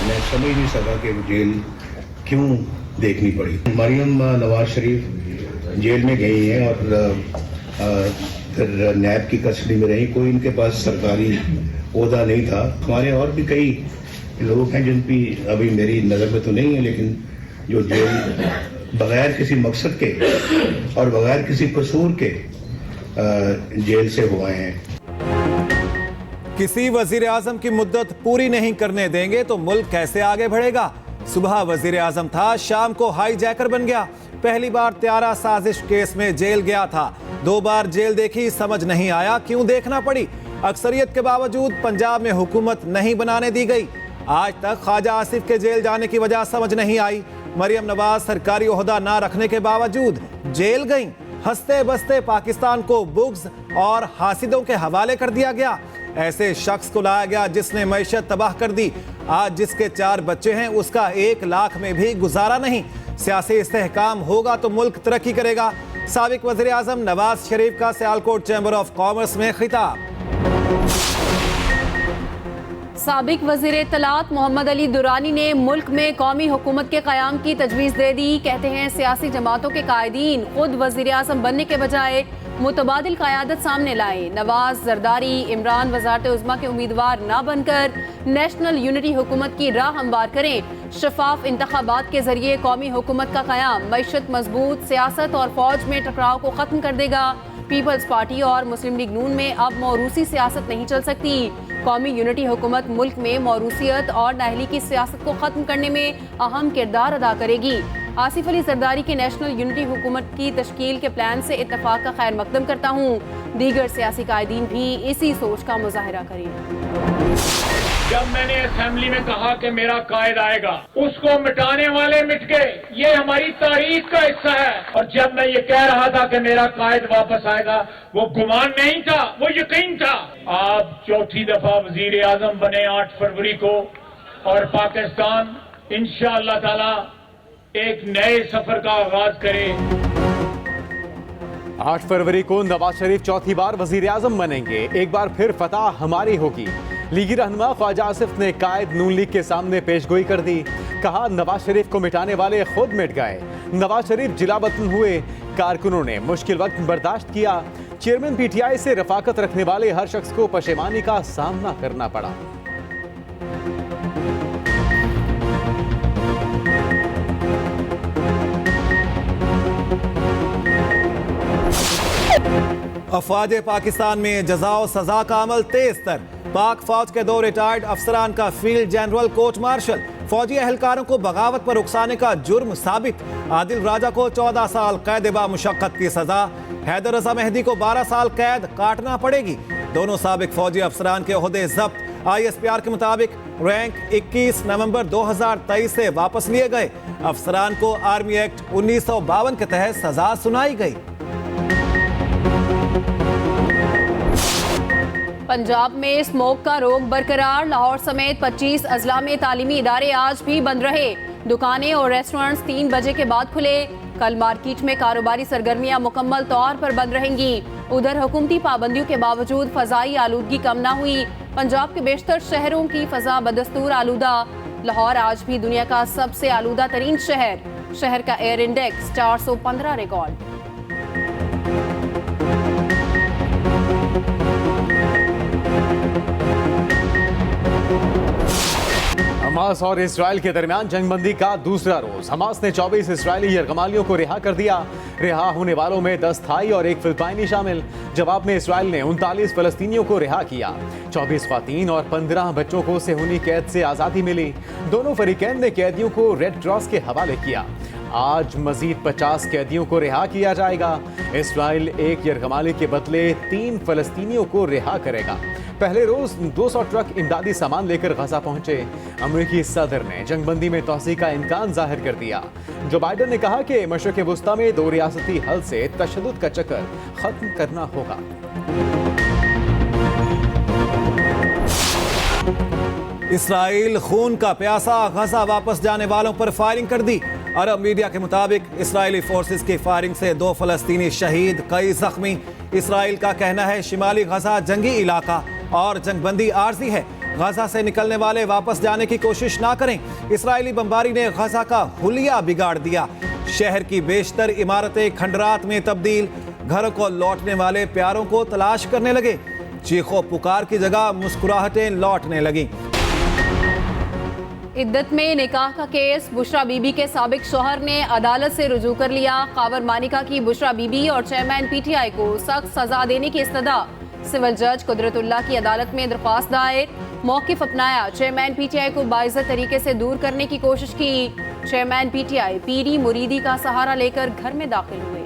मैं समझ नहीं सका कि जेल क्यों देखनी पड़ी। मरियम नवाज शरीफ जेल में गई हैं और फिर नैब की कस्टडी में रही। कोई इनके पास सरकारी ओहदा नहीं था। हमारे और भी कई लोग हैं जिनकी अभी मेरी नज़र में तो नहीं है, लेकिन जो जेल बगैर किसी मकसद के और बगैर किसी कसूर के जेल से हुए हैं। किसी वजीर आजम की मुद्दत पूरी नहीं करने देंगे तो मुल्क कैसे आगे बढ़ेगा। सुबह वजीर आजम था, शाम को हाईजैकर बन गया। पहली बार त्यारा साजिश केस में जेल गया था, 2 बार जेल देखी, समझ नहीं आया क्यों देखना पड़ी। अक्सरियत के बावजूद पंजाब में हुकूमत नहीं बनाने दी गई। आज तक ख्वाजा आसिफ के जेल जाने की वजह समझ नहीं आई। मरियम नवाज सरकारी ओहदा ना रखने के बावजूद जेल गई। हंसते बसते पाकिस्तान को बुग्ज और हासिदों के हवाले कर दिया गया। ऐसे शख्स को लाया गया जिसने मईशत तबाह कर दी। आज जिसके 4 बच्चे हैं उसका 1 लाख में भी गुजारा नहीं। सियासी इस्तेहकाम होगा तो मुल्क तरक्की करेगा। साबिक वज़ीर आज़म नवाज शरीफ का सियालकोट चैम्बर ऑफ कॉमर्स में खिताब। साबिक वज़ीर इत्तलात मोहम्मद अली दुरानी ने मुल्क में कौमी हुकूमत के क़याम की तजवीज़ दे दी। कहते हैं सियासी जमातों के कायदीन खुद वज़ीर आज़म बनने के बजाय मुतबादिल क़यादत सामने लाए। नवाज, जरदारी, इमरान वज़ारत उज़्मा के उम्मीदवार ना बनकर नेशनल यूनिटी हुकूमत की राह हमवार करें। शफाफ इंतखाबात के जरिए कौमी हुकूमत का क़याम मईशत मजबूत, सियासत और फौज में टकराव को ख़त्म कर देगा। पीपल्स पार्टी और मुस्लिम लीग नून में अब मौरूसी सियासत नहीं चल सकती। कौमी यूनिटी हुकूमत मुल्क में मौरूसियत और नाअहली की सियासत को ख़त्म करने में अहम किरदार अदा करेगी। आसिफ अली जरदारी की नेशनल यूनिटी हुकूमत की तश्कील के प्लान से इत्तफाक का खैर मकदम करता हूँ। दीगर सियासी कायदीन भी इसी सोच का मुजाहरा करें। जब मैंने असेंबली में कहा कि मेरा कायद आएगा, उसको मिटाने वाले मिट गए। ये हमारी तारीख का हिस्सा है। और जब मैं ये कह रहा था कि मेरा कायद वापस आएगा, वो गुमान नहीं था, वो यकीन था। आप चौथी दफा वजीर आजम बने 8 फरवरी को, और पाकिस्तान इंशाअल्लाह ताला एक नए सफर का आगाज करे। 8 फरवरी को नवाज शरीफ चौथी बार वजीर आजम बनेंगे। एक बार फिर फतह हमारी होगी। लीगी रहनुमा ख्वाजा आसिफ ने कायद नून लीग के सामने पेशगोई कर दी। कहा नवाज शरीफ को मिटाने वाले खुद मिट गए। नवाज शरीफ जिला वतन हुए, कारकुनों ने मुश्किल वक्त बर्दाश्त किया। चेयरमैन पीटीआई से रफाकत रखने वाले हर शख्स को पशेमानी का सामना करना पड़ा। अफवाज पाकिस्तान में जजा और सजा का अमल तेज तर। पाक फौज के 2 रिटायर्ड अफसरान का फील्ड जनरल कोर्ट मार्शल। फौजी एहलकारों को बगावत पर उकसाने का जुर्म साबित। आदिल राजा को 14 साल कैद बा मुशक्कत की सजा। हैदर रजा मेहदी को 12 साल कैद काटना पड़ेगी। दोनों साबिक फौजी अफसरान के ओहदे जब्त। ISPR के मुताबिक रैंक 21 नवंबर 2023 से वापस लिए गए। अफसरान को आर्मी एक्ट 1952 के तहत सजा सुनाई गई। पंजाब में स्मोक का रोग बरकरार। लाहौर समेत 25 अजला में तालीमी इदारे आज भी बंद रहे। दुकानें और रेस्टोरेंट्स 3 बजे के बाद खुले। कल मार्केट में कारोबारी सरगर्मियां मुकम्मल तौर पर बंद रहेंगी। उधर हुकूमती पाबंदियों के बावजूद फजाई आलूदगी कम ना हुई। पंजाब के बेशतर शहरों की फजा बदस्तूर आलूदा। लाहौर आज भी दुनिया का सबसे आलूदा तरीन शहर का एयर इंडेक्स 415 रिकॉर्ड। हमास और इसराइल के दरमियान जंगबंदी का दूसरा रोज। हमास ने 24 इसराइली यरगमालियों को रिहा कर दिया। रिहा होने वालों में 10 थाई और 1 फिलिपाइनी शामिल। जवाब में इसराइल ने 39 फलस्तीनियों को रिहा किया। 24 ख्वातीन और 15 बच्चों को सेहूनी कैद से आज़ादी मिली। दोनों फरीकैन ने कैदियों को रेड क्रॉस के हवाले किया। आज मजीद 50 कैदियों को रिहा किया जाएगा। इसराइल 1 यरगमाली के बदले 3 फलस्तीनियों को रिहा करेगा। पहले रोज 200 ट्रक इमदादी सामान लेकर गजा पहुंचे। अमेरिकी सदर ने जंगबंदी में तोसी का इम्कान जाहिर कर दिया। जो बाइडन ने कहा कि मशरक़ वुस्ता में 2 रियासती हल से तशद्दुद का चक्कर खत्म करना होगा। इसराइल खून का प्यासा, गजा वापस जाने वालों पर फायरिंग कर दी। अरब मीडिया के मुताबिक इसराइली फोर्सेस की फायरिंग से 2 फलस्तीनी शहीद, कई जख्मी। इसराइल का कहना है शिमाली गजा जंगी इलाका और जंगबंदी आर्जी है। गजा से निकलने वाले वापस जाने की कोशिश ना करें। इसराइली बमबारी ने गजा का हुलिया बिगाड़ दिया। शहर की बेशतर इमारतें खंडरात में तब्दील। घरों को लौटने वाले प्यारों को तलाश करने लगे। चीखों पुकार की जगह मुस्कुराहटें लौटने लगी। इद्दत में निकाह का केस, बुशरा बीबी के साबिक शौहर ने अदालत से रुजू कर लिया। खैबर मानिका की बुशरा बीबी और चेयरमैन पीटीआई को सख्त सजा देने की इस्तदा। सिविल जज कुदरतुल्लाह की अदालत में दरख्वास्त दायर। मौकिफ अपनाया। चेयरमैन पीटीआई को बाइज्जत तरीके से दूर करने की कोशिश की। चेयरमैन पीटीआई पीरी मुरीदी का सहारा लेकर घर में दाखिल हुए।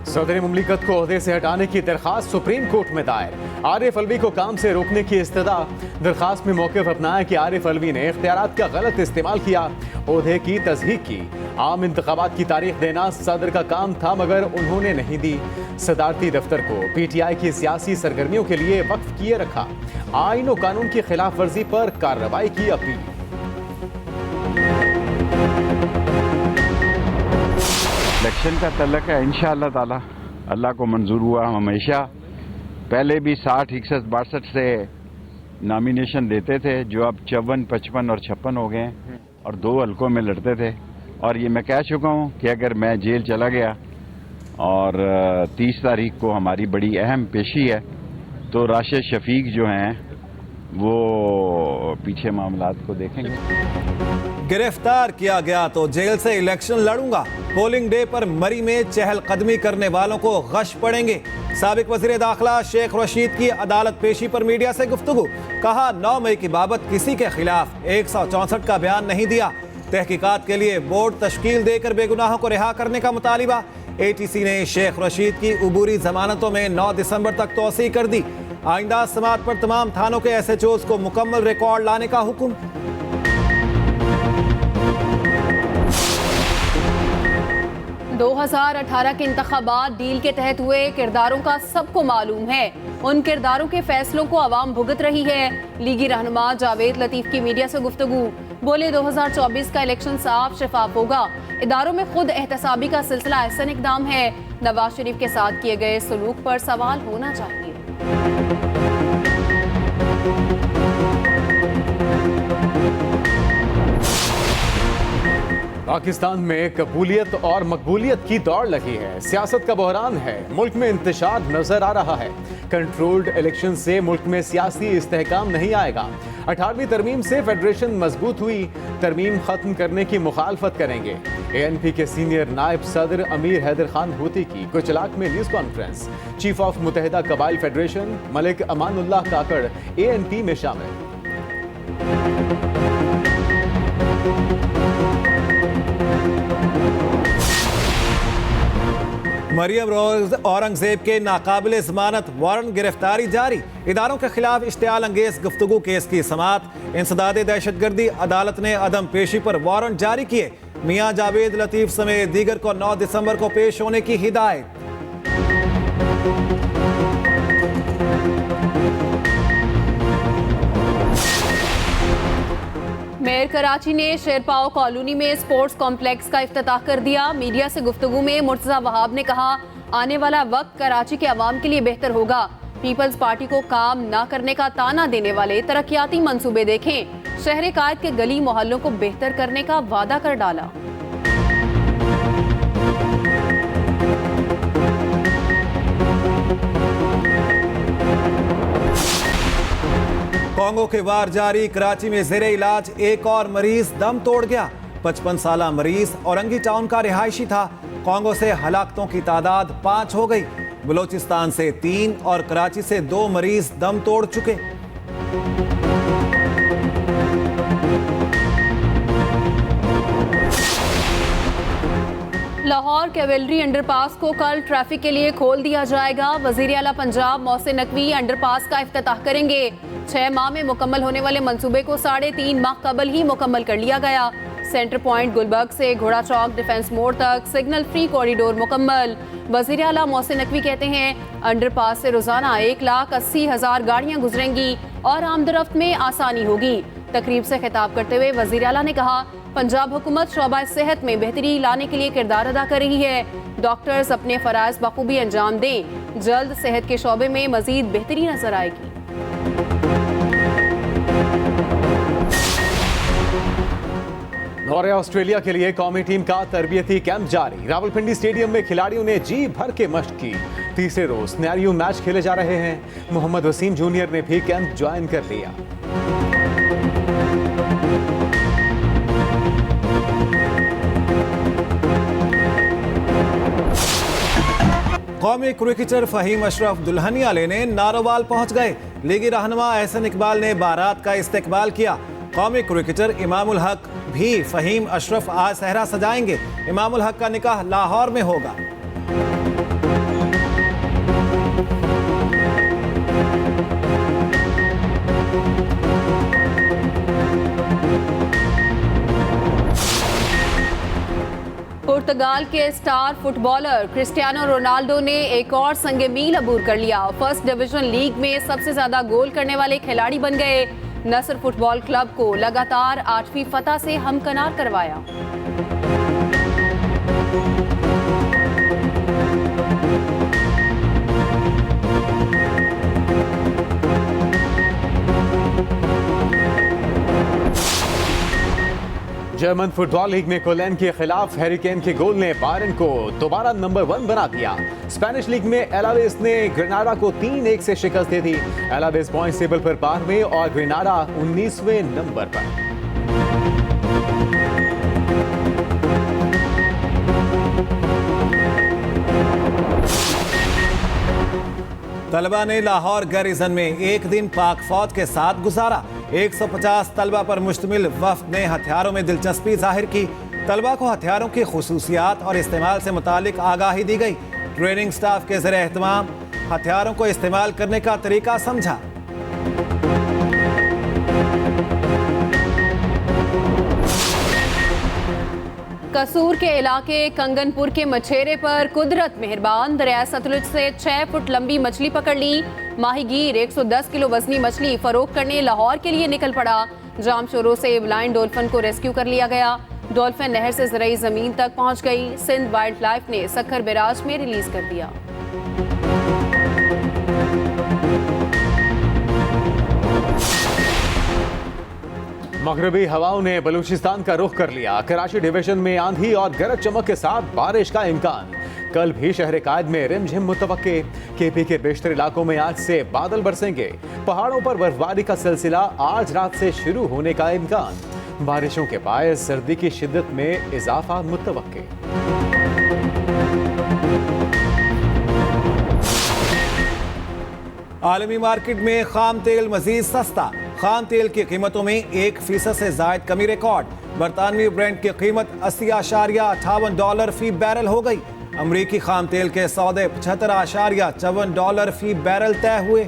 सदर मुमलिकत को ओहदे से हटाने की दरखास्त सुप्रीम कोर्ट में दायर। आरिफ अलवी को काम से रोकने की इस्तदा। दरखास्त में मौक़िफ़ अपनाया कि आरिफ अलवी ने इख्तियारात का गलत इस्तेमाल किया, ओहदे की तस्दीक की। आम इंतखाबात की तारीख देना सदर का काम था मगर उन्होंने नहीं दी। सदारती दफ्तर को पीटीआई की सियासी सरगर्मियों के लिए वक्फ किए रखा। आईन और कानून की खिलाफ वर्जी पर कार्रवाई की अपील। इलेक्शन का तल्लक है इंशाअल्लाह ताला, अल्लाह को मंजूर हुआ। हम हमेशा पहले भी 60, 61, 62 से नॉमिनेशन देते थे, जो अब 54, 55 और 56 हो गए हैं और 2 हलकों में लड़ते थे। और ये मैं कह चुका हूँ कि अगर मैं जेल चला गया और 30 तारीख को हमारी बड़ी अहम पेशी है, तो राशिद शफीक जो हैं वो पीछे मामलात को देखेंगे। गिरफ्तार किया गया तो जेल से इलेक्शन लड़ूंगा। पोलिंग डे पर मरी में चहलकदमी करने वालों को गश पड़ेंगे। साबिक वजीर दाखिला शेख रशीद की अदालत पेशी पर मीडिया से गुफ्तगू। कहा 9 मई की बाबत किसी के खिलाफ 164 का बयान नहीं दिया। तहकीकात के लिए बोर्ड तश्कील देकर बेगुनाहों को रिहा करने का मुतालिबा। एटीसी ने शेख रशीद की उबूरी जमानतों में 9 दिसंबर तक तोसी कर दी। आइंदा समात पर तमाम थानों के SHOs को मुकम्मल रिकॉर्ड लाने का हुक्म। दो 2018 के इंतखाबात डील के तहत हुए। किरदारों का सबको मालूम है। उन किरदारों के फैसलों को आवाम भुगत रही है। लीगी रहनुमा जावेद लतीफ की मीडिया से गुफ्तगू। बोले 2024 का इलेक्शन साफ शफाफ होगा। इदारों में खुद एहतसाबी का सिलसिला एहसन इकदाम है। नवाज शरीफ के साथ किए गए सलूक पर सवाल होना चाहिए। पाकिस्तान में कबूलियत और मकबूलियत की दौड़ लगी है। सियासत का बहरान है। मुल्क में इंतशार नजर आ रहा है। कंट्रोल्ड इलेक्शन से मुल्क में सियासी इस्तेहकाम नहीं आएगा। 18वीं तरमीम से फेडरेशन मजबूत हुई। तरमीम खत्म करने की मुखालफत करेंगे। ANP के सीनियर नायब सदर अमीर हैदर खान हूती की गुजरात में न्यूज कॉन्फ्रेंस। चीफ ऑफ मुत्तहिदा कबाइल फेडरेशन मलिक अमानुल्लाह काकड़ ANP में शामिल। मरियम औरंगजेब के नाकाबिले जमानत वारंट गिरफ्तारी जारी। इदारों के खिलाफ इश्तियाल अंगेज गुफ्तगू केस की समात। इंसदादे दहशतगर्दी अदालत ने अदम पेशी पर वारंट जारी किए। मियां जावेद लतीफ समेत दीगर को 9 दिसंबर को पेश होने की हिदायत। मेयर कराची ने शेरपाओ कॉलोनी में स्पोर्ट्स कॉम्प्लेक्स का इफ्तिताह कर दिया। मीडिया से गुफ्तगू में मुर्तजा वहाब ने कहा, आने वाला वक्त कराची के अवाम के लिए बेहतर होगा। पीपल्स पार्टी को काम ना करने का ताना देने वाले तरक्याती मंसूबे देखें। शहर कायद के गली मोहल्लों को बेहतर करने का वादा कर डाला। कांगो के वार जारी। कराची में जेरे इलाज एक और मरीज दम तोड़ गया। 55 साला मरीज औरंगी टाउन का रिहायशी था। कांगो से हलाकतों की तादाद 5 हो गई। बलोचिस्तान से 3 और कराची से 2 मरीज दम तोड़ चुके। लाहौर कैवेलरी अंडरपास को कल ट्रैफिक के लिए खोल दिया जाएगा। वजीर आला पंजाब मोहसिन नकवी अंडरपास का इफ्तिताह करेंगे। 6 माह में मुकम्मल होने वाले मंसूबे को 3.5 माह कबल ही मुकम्मल कर लिया गया। सेंटर पॉइंट गुलबर्ग से घोड़ा चौक डिफेंस मोड़ तक सिग्नल फ्री कॉरिडोर मुकम्मल। वजीर आला मोहसिन नकवी कहते हैं, अंडरपास से रोजाना 1,80,000 गाड़ियां गुजरेंगी और आमदरफ्त में आसानी होगी। तकरीब से खिताब करते हुए वजीर आला ने कहा, पंजाब हुकूमत शोबा सेहत में बेहतरी लाने के लिए किरदार अदा कर रही है। डॉक्टर्स अपने फराइज बखूबी अंजाम दें, जल्द सेहत के शोबे में मजीद बेहतरी नजर आएगी। दौरे ऑस्ट्रेलिया के लिए कौमी टीम का तरबियती कैंप जारी। रावलपिंडी स्टेडियम में खिलाड़ियों ने जी भर के मशक की। तीसरे रोज सिनेरियो मैच खेले जा रहे हैं। मोहम्मद वसीम जूनियर ने भी कैंप ज्वाइन कर लिया। कौमी क्रिकेटर फहीम अशरफ दुल्हनिया लेने नारोवाल पहुंच गए। लीगी रहनुमा एहसन इकबाल ने बारात का इस्तकबाल किया। कौमी क्रिकेटर इमामुल हक भी फहीम अशरफ आज सहरा सजाएंगे। इमामुल हक का निकाह लाहौर में होगा। पुर्तगाल के स्टार फुटबॉलर क्रिस्टियानो रोनाल्डो ने एक और संगे मील अबूर कर लिया। फर्स्ट डिवीजन लीग में सबसे ज्यादा गोल करने वाले खिलाड़ी बन गए। नसर फुटबॉल क्लब को लगातार 8वीं फतह से हमकनार करवाया। जर्मन फुटबॉल लीग में कोलैन के खिलाफ हैरिकेन के गोल ने बायरन को दोबारा नंबर 1 बना दिया। स्पेनिश लीग में एलावेस ने ग्रेनाडा को 3-1 से शिकस्त दे दी। एलावेस पॉइंट टेबल पर 12वें और ग्रेनाडा 19वें नंबर पर। तलबा ने लाहौर गैरिजन में एक दिन पाक फौज के साथ गुजारा। 150 तलबा पर मुश्तमिल वफ्द ने हथियारों में दिलचस्पी जाहिर की। तलबा को हथियारों की खुसूसियात और इस्तेमाल से मुतालिक आगाही दी गई। ट्रेनिंग स्टाफ के ज़रिए एहतमाम हथियारों को इस्तेमाल करने का तरीका समझा। कसूर के इलाके कंगनपुर के मछेरे पर कुदरत मेहरबान, दरिया सतलुज से 6 फुट लंबी मछली पकड़ ली। माहीगीर 110 किलो वजनी मछली फरोख्त करने लाहौर के लिए निकल पड़ा। जाम शोरों से ब्लाइंड डॉल्फिन को रेस्क्यू कर लिया गया। डॉल्फिन नहर से ज़राई ज़मीन तक पहुंच गई। सिंध वाइल्ड लाइफ ने सखर बैराज में रिलीज कर दिया। मगरबी हवाओं ने बलूचिस्तान का रुख कर लिया। कराची डिवीजन में आंधी और गरज चमक के साथ बारिश का इम्कान। कल भी शहर कायद में रिमझिम मुतवक्के। केपी के बेशतर इलाकों में आज से बादल बरसेंगे। पहाड़ों पर बर्फबारी का सिलसिला आज रात से शुरू होने का इम्कान। बारिशों के बायस सर्दी की शिद्दत में इजाफा मुतवक्के। आलमी मार्केट में खाम तेल मजीद सस्ता। खाम तेल की कीमतों में 1% से जायद कमी रिकॉर्ड। बरतानवी ब्रांड की कीमत $80.58 फी बैरल हो गई। अमरीकी खाम तेल के सौदे $75.54 फी बैरल तय हुए।